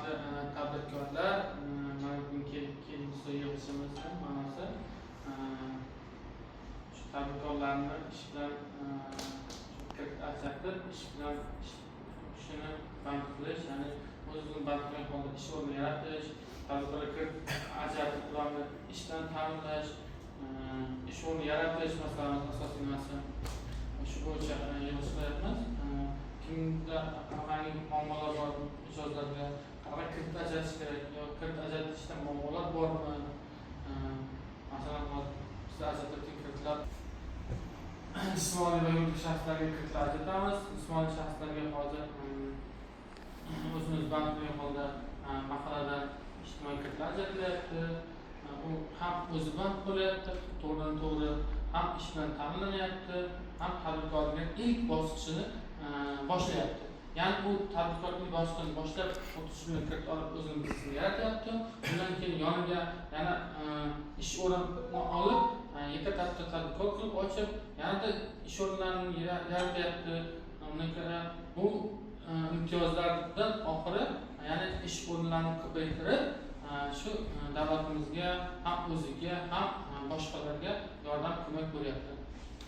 hurmatli tadbirkorlar, mana bugungi kelgusi yig'ilishimizning ma'nosi shu tadbirkorlarni ish bilan ajratib, ish bilan ishini band qilish, ya'ni o'zini band qilgan holda ish o'rni yaratish, tadbirkorlarga ajratib ularni ish bilan ta'minlash, ish o'rni yaratish masalamiz asosiy nimasi. Shu bo'yicha yig'ilish qilyapmiz. Kimda qanday muammolar bor, mijozlarga qanday kredit ajratish kerak, yo kredit ajratishda muammolar bormi? Masalan, bizda ajratilgan kreditlar jismoniy va yuridik shaxslarga kreditlar ajratamiz. Jismoniy shaxslarga hozir o'zimiz band qilgan holda mahallada ijtimoiy kreditlar ajratilyapti. U ham o'zi band bo'lyapti, to'g'ridan-to'g'ri ham ish bilan ta'minlanyapti, ham tadbirkorlikning ilk bosqichini boshlayapti. Ya'ni u tadbirkorlik bosqichini boshlab, 30 million kredit olib o'zini biznesini yaratyapti. Undan keyin yoniga yana ish o'rnini olib, yakka tadbirkor qilib ochib, yanada ish o'rinlarini yaratyapti. Undan ko'ra bu imtiyozlardan oxiri, ya'ni ish o'rinlarini ko'paytirib, shu davlatimizga ham o'ziga ham boshqalarga yordam ko'mak ko'ryapti.